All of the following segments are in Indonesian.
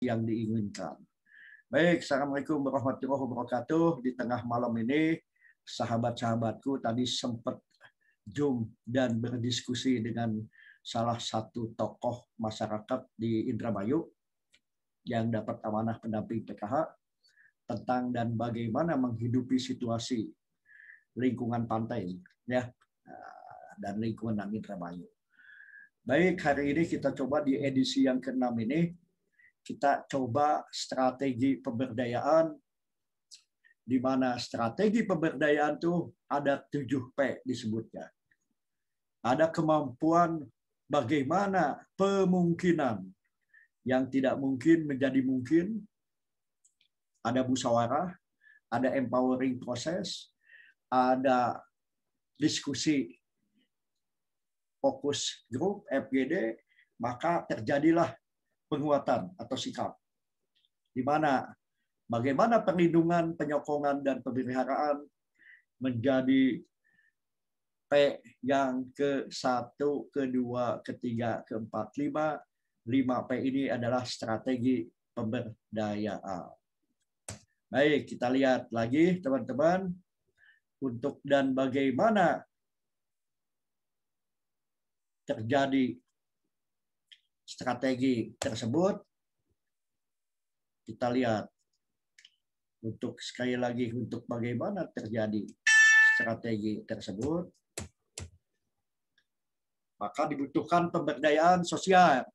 yang diinginkan. Baik, Assalamualaikum warahmatullahi wabarakatuh. Di tengah malam ini, sahabat-sahabatku tadi sempat Zoom dan berdiskusi dengan salah satu tokoh masyarakat di Indramayu yang dapat amanah pendamping PKH tentang dan bagaimana menghidupi situasi lingkungan pantai ya dan lingkungan Indramayu. Baik, hari ini kita coba di edisi yang ke-6 ini kita coba strategi pemberdayaan, di mana strategi pemberdayaan itu ada 7P disebutnya. Ada kemampuan bagaimana pemungkinan yang tidak mungkin menjadi mungkin, ada musyawarah, ada empowering proses, ada diskusi fokus grup FGD, maka terjadilah penguatan atau sikap. Di mana bagaimana perlindungan, penyokongan, dan pemeliharaan menjadi P yang ke-1, ke-2, ke-3, ke-4, 5. 5P ini adalah strategi pemberdayaan. Baik, kita lihat lagi teman-teman. Untuk dan bagaimana terjadi strategi tersebut, kita lihat untuk sekali lagi untuk bagaimana terjadi strategi tersebut, maka dibutuhkan pemberdayaan sosial.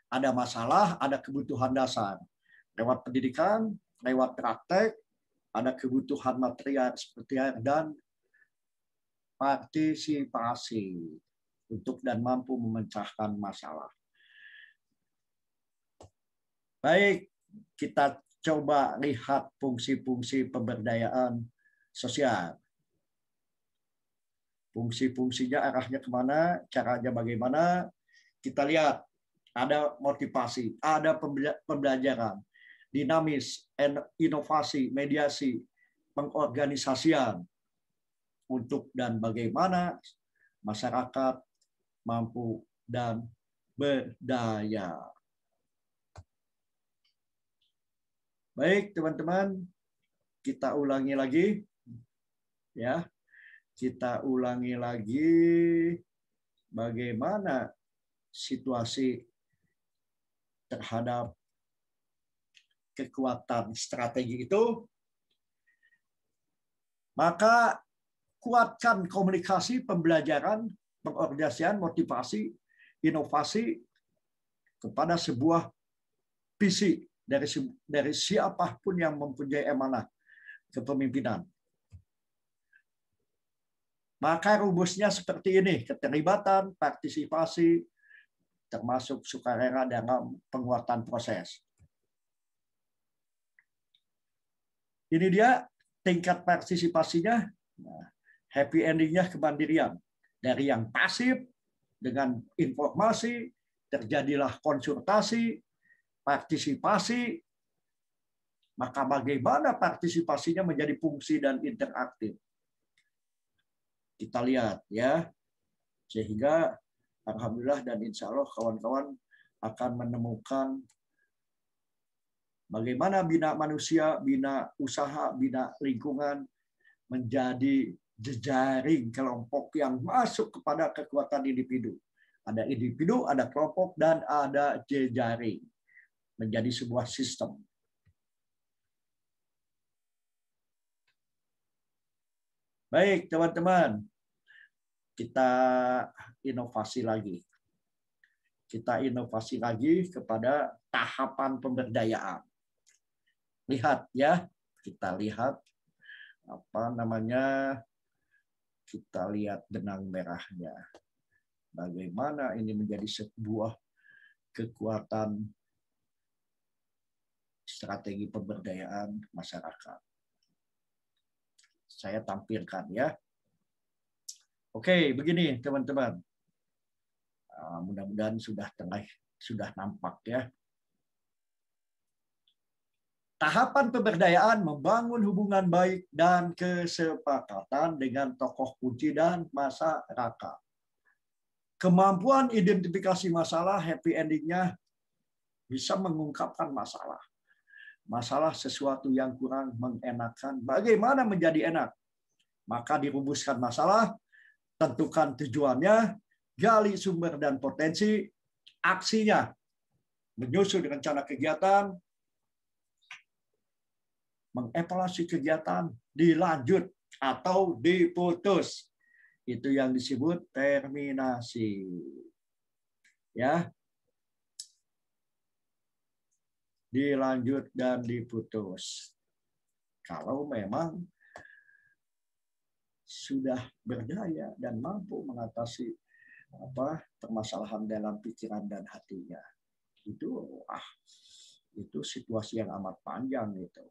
Ada masalah, ada kebutuhan dasar. Lewat pendidikan, lewat praktek, ada kebutuhan material seperti air dan partisipasi untuk dan mampu memecahkan masalah. Baik, kita coba lihat fungsi-fungsi pemberdayaan sosial. Fungsi-fungsinya arahnya kemana, caranya bagaimana. Kita lihat, ada motivasi, ada pembelajaran, dinamis, inovasi, mediasi, pengorganisasian, untuk dan bagaimana masyarakat mampu dan berdaya. Baik, teman-teman, kita ulangi lagi. Ya. Kita ulangi lagi bagaimana situasi terhadap kekuatan strategi itu. Maka kuatkan komunikasi, pembelajaran, pengorganisasian, motivasi, inovasi kepada sebuah visi dari siapapun yang mempunyai amanah kepemimpinan. Maka rumusnya seperti ini, keterlibatan, partisipasi, termasuk sukarela dalam penguatan proses. Ini dia tingkat partisipasinya, happy endingnya kemandirian. Dari yang pasif dengan informasi, terjadilah konsultasi, partisipasi, maka bagaimana partisipasinya menjadi fungsi dan interaktif. Kita lihat ya, sehingga alhamdulillah dan insya Allah kawan-kawan akan menemukan bagaimana bina manusia, bina usaha, bina lingkungan menjadi jejaring kelompok yang masuk kepada kekuatan individu. Ada individu, ada kelompok, dan ada jejaring. Menjadi sebuah sistem. Baik, teman-teman. Kita inovasi lagi. Kita inovasi lagi kepada tahapan pemberdayaan. Lihat ya, kita lihat apa namanya? Kita lihat benang merahnya. Bagaimana ini menjadi sebuah kekuatan strategi pemberdayaan masyarakat. Saya tampilkan ya. Oke, begini teman-teman. Mudah-mudahan sudah nampak ya. Tahapan pemberdayaan membangun hubungan baik dan kesepakatan dengan tokoh kunci dan masyarakat. Kemampuan identifikasi masalah, happy endingnya bisa mengungkapkan masalah. Masalah sesuatu yang kurang mengenakan, bagaimana menjadi enak? Maka dirumuskan masalah, tentukan tujuannya, gali sumber dan potensi, aksinya, menyusun rencana kegiatan, mengevaluasi kegiatan, dilanjut atau diputus. Itu yang disebut terminasi. Ya. Dilanjut dan diputus. Kalau memang sudah berdaya dan mampu mengatasi permasalahan dalam pikiran dan hatinya. Itu situasi yang amat panjang itu.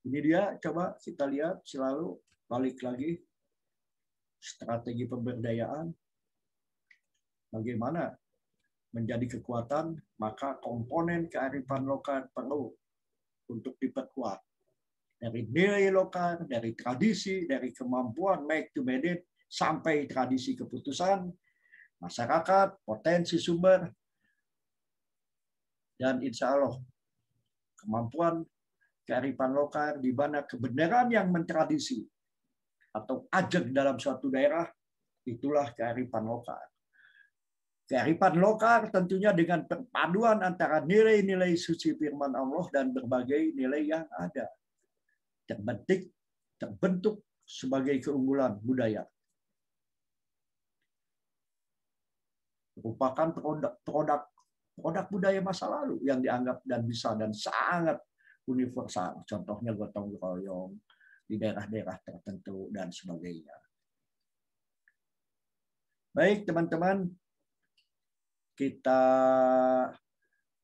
Ini dia, coba kita lihat selalu balik lagi strategi pemberdayaan. Bagaimana menjadi kekuatan, maka komponen kearifan lokal perlu untuk diperkuat. Dari nilai lokal, dari tradisi, dari kemampuan make to manage, sampai tradisi keputusan, masyarakat, potensi sumber, dan insya Allah kemampuan kearifan lokal di mana kebenaran yang mentradisi atau ajeg dalam suatu daerah, itulah kearifan lokal. Kearifan lokal tentunya dengan perpaduan antara nilai-nilai suci firman Allah dan berbagai nilai yang ada. Terbentuk sebagai keunggulan budaya. Merupakan produk budaya masa lalu yang dianggap dan bisa dan sangat universal. Contohnya gotong royong di daerah-daerah tertentu dan sebagainya. Baik, teman-teman, kita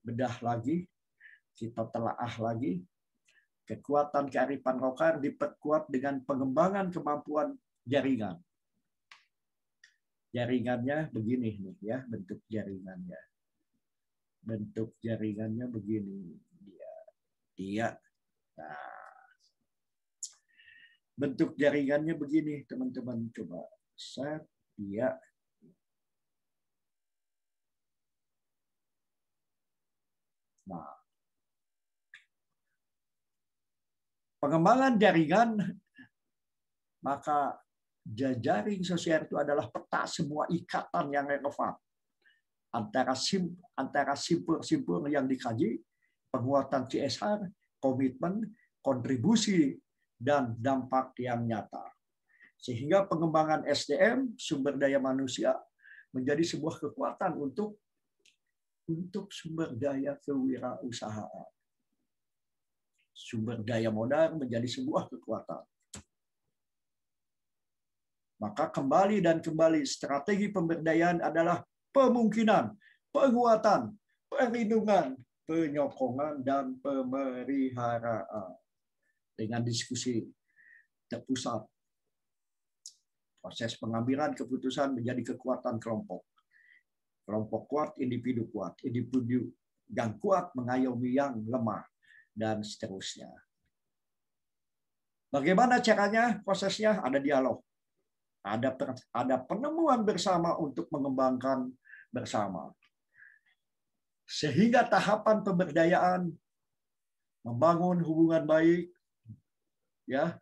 bedah lagi, kita telaah lagi. Kekuatan kearifan lokal diperkuat dengan pengembangan kemampuan jaringan. Jaringannya begini nih ya, bentuk jaringannya. Bentuk jaringannya begini. Dia. Nah, bentuk jaringannya begini, teman-teman, coba. Dia. Nah, pengembangan jaringan, maka jaring sosial itu adalah peta semua ikatan yang relevan antara simpul-simpul yang dikaji, penguatan CSR, komitmen, kontribusi, dan dampak yang nyata. Sehingga pengembangan SDM, sumber daya manusia, menjadi sebuah kekuatan untuk sumber daya kewirausahaan. Sumber daya modal menjadi sebuah kekuatan. Maka kembali strategi pemberdayaan adalah pemungkinan, penguatan, perlindungan, penyokongan, dan pemeliharaan. Dengan diskusi terpusat, proses pengambilan keputusan menjadi kekuatan kelompok. Kelompok kuat, individu kuat. Individu yang kuat mengayomi yang lemah, dan seterusnya. Bagaimana caranya? Prosesnya ada dialog. Ada penemuan bersama untuk mengembangkan bersama. Sehingga tahapan pemberdayaan membangun hubungan baik, ya.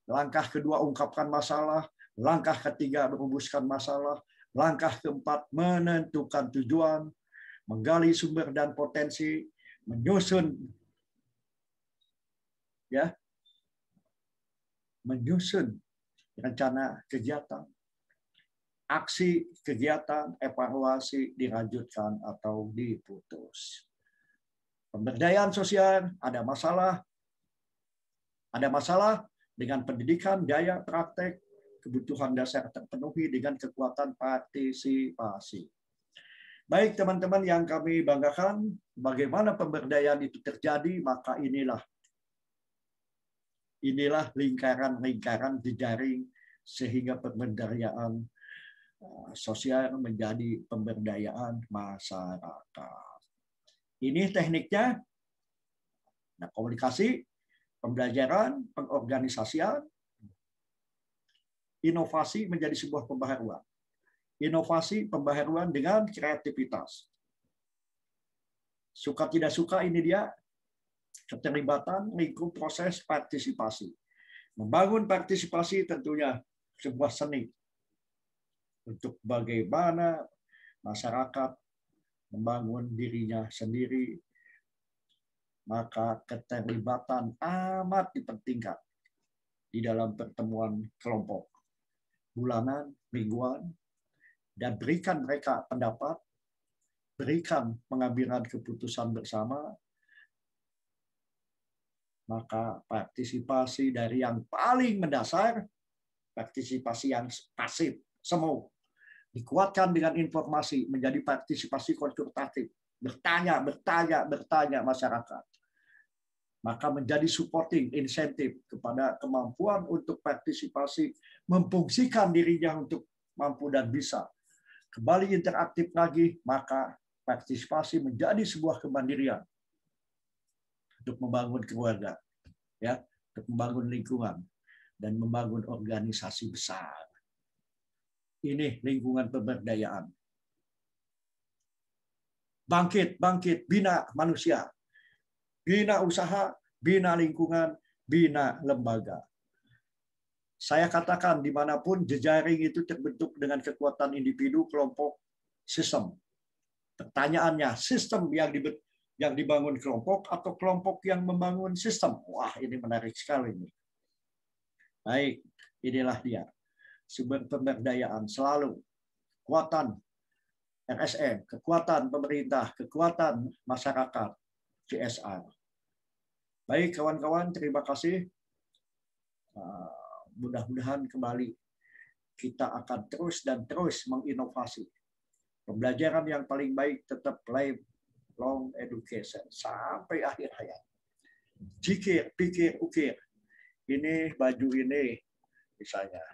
Langkah kedua ungkapkan masalah, langkah ketiga merumuskan masalah, langkah keempat menentukan tujuan, menggali sumber dan potensi, menyusun rencana kegiatan, aksi kegiatan, evaluasi, dilanjutkan atau diputus. Pemberdayaan sosial ada masalah dengan pendidikan, gaya praktek, kebutuhan dasar terpenuhi dengan kekuatan partisipasi. Baik teman-teman yang kami banggakan, bagaimana pemberdayaan itu terjadi, maka inilah lingkaran-lingkaran jejaring sehingga pemberdayaan sosial menjadi pemberdayaan masyarakat. Ini tekniknya, komunikasi, pembelajaran, pengorganisasian, inovasi menjadi sebuah pembaharuan. inovasi, pembaharuan dengan kreativitas. Suka tidak suka ini dia keterlibatan lingkup proses partisipasi. Membangun partisipasi tentunya sebuah seni untuk bagaimana masyarakat membangun dirinya sendiri, maka keterlibatan amat dipentingkan di dalam pertemuan kelompok bulanan, mingguan, dan berikan mereka pendapat, berikan pengambilan keputusan bersama, maka partisipasi dari yang paling mendasar, partisipasi yang pasif, semu, dikuatkan dengan informasi menjadi partisipasi konsultatif, bertanya masyarakat. Maka menjadi supporting insentif kepada kemampuan untuk partisipasi, memfungsikan dirinya untuk mampu dan bisa. Kembali interaktif lagi, maka partisipasi menjadi sebuah kemandirian untuk membangun keluarga, ya, untuk membangun lingkungan dan membangun organisasi besar. Ini lingkungan pemberdayaan. Bangkit, bina manusia. Bina usaha, bina lingkungan, bina lembaga. Saya katakan dimanapun jejaring itu terbentuk dengan kekuatan individu, kelompok, sistem. Pertanyaannya, sistem yang dibangun kelompok atau kelompok yang membangun sistem? Wah, ini menarik sekali ini. Baik, inilah dia. Sumber pemberdayaan selalu kekuatan RSM, kekuatan pemerintah, kekuatan masyarakat, CSR. Baik kawan-kawan, terima kasih. Mudah-mudahan kembali kita akan terus menginovasi. Pembelajaran yang paling baik tetap lifelong education sampai akhir hayat. Jikir, pikir, ukir. Ini baju ini misalnya.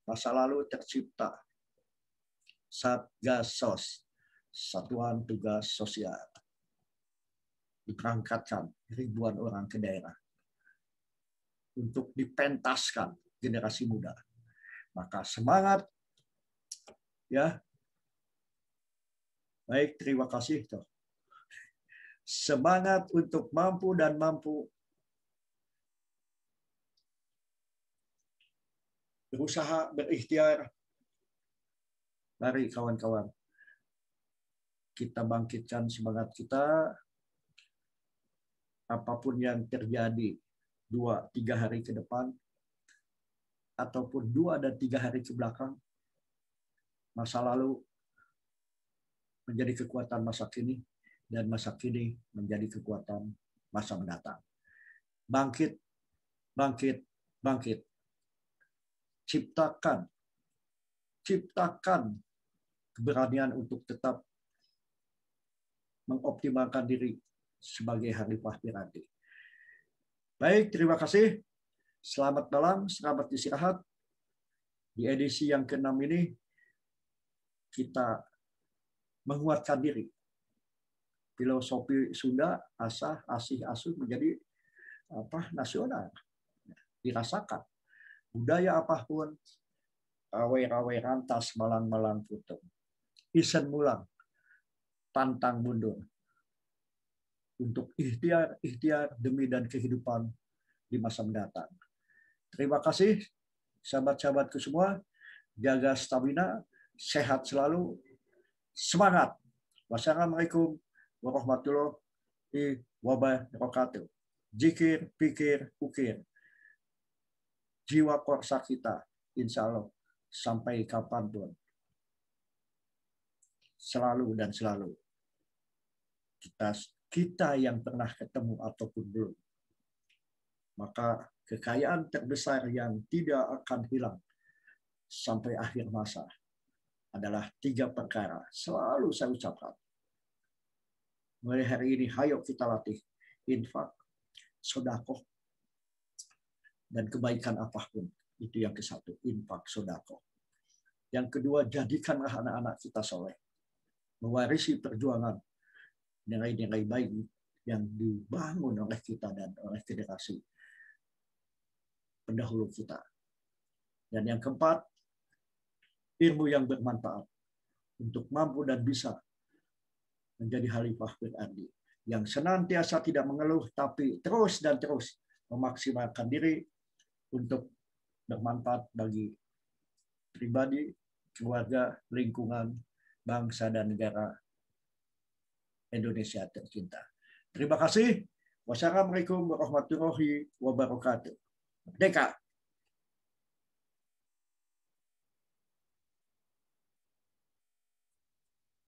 Masa lalu tercipta Satgasos, Satuan Tugas Sosial. Diberangkatkan ribuan orang ke daerah untuk dipentaskan generasi muda. Maka semangat, ya. Baik, terima kasih. Semangat untuk mampu berusaha, berikhtiar. Mari kawan-kawan, kita bangkitkan semangat kita. Apapun yang terjadi 2-3 hari ke depan, ataupun 2 dan 3 hari ke belakang, masa lalu menjadi kekuatan masa kini, dan masa kini menjadi kekuatan masa mendatang. Bangkit, bangkit, bangkit. Ciptakan keberanian untuk tetap mengoptimalkan diri sebagai Hanifah Piranti. Baik, terima kasih. Selamat malam, selamat istirahat. Di edisi yang ke-6 ini, kita menguatkan diri. Filosofi Sunda, asah, asih, asuh menjadi nasional. Dirasakan. Budaya apapun, awai-awai rantas, malang-malang putung. Isen mulang, pantang mundur. Untuk ikhtiar demi dan kehidupan di masa mendatang. Terima kasih sahabat-sahabatku semua. Jaga stamina, sehat selalu, semangat. Wassalamualaikum warahmatullahi wabarakatuh. Zikir, pikir, ukir. Jiwa korsa kita, insya Allah, sampai kapanpun. Selalu dan selalu. Kita yang pernah ketemu ataupun belum. Maka kekayaan terbesar yang tidak akan hilang sampai akhir masa adalah 3 perkara. Selalu saya ucapkan. Mulai hari ini, ayo kita latih infak, sedekah, dan kebaikan apapun. Itu yang ke-1, infak, sedekah. Yang kedua, jadikanlah anak-anak kita soleh. Mewarisi perjuangan nilai-nilai baik yang dibangun oleh kita dan oleh generasi pendahulu kita. Dan yang keempat, ilmu yang bermanfaat untuk mampu dan bisa menjadi khalifah berarti yang senantiasa tidak mengeluh tapi terus dan terus memaksimalkan diri untuk bermanfaat bagi pribadi, keluarga, lingkungan, bangsa dan negara Indonesia tercinta. Terima kasih. Wassalamualaikum warahmatullahi wabarakatuh. Merdeka!